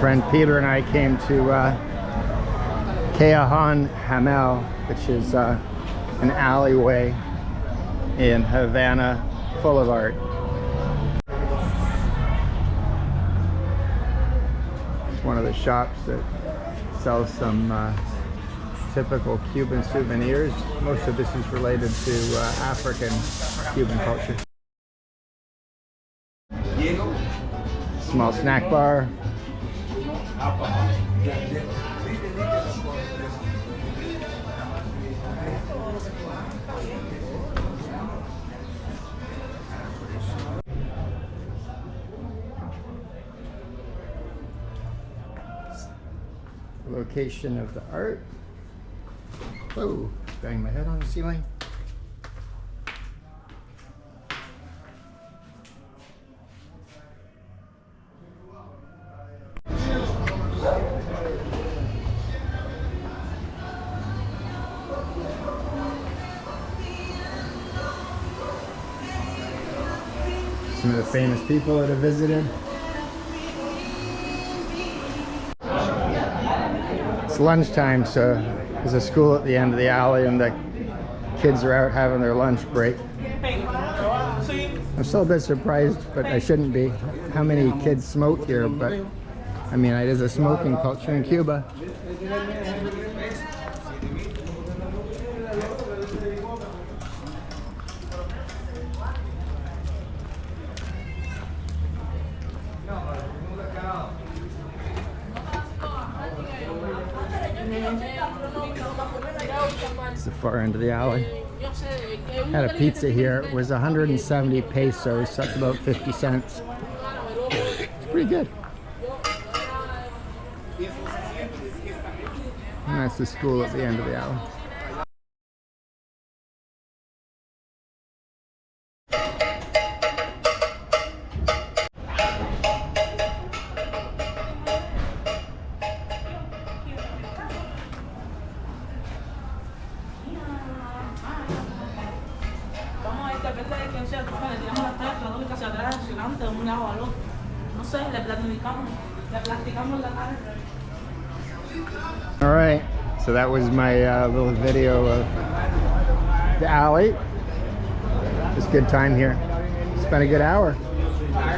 friend Peter and I came to Callejon de Hamel, which is an alleyway in Havana full of art. It's one of the shops that sells some typical Cuban souvenirs. Most of this is related to African Cuban culture. Small snack bar. Location of the art. Whoa, bang my head on the ceiling. Some of the famous people that have visited. It's lunchtime, so there's a school at the end of the alley and the kids are out having their lunch break. I'm still a bit surprised, but I shouldn't be, how many kids smoke here, but I mean, it is a smoking culture in Cuba. It's the far end of the alley. Had a pizza here. It was 170 pesos, so that's about 50 cents. It's pretty good. And that's the school at the end of the alley. All right, so that was my little video of the alley. It was a good time here. Spent a good hour.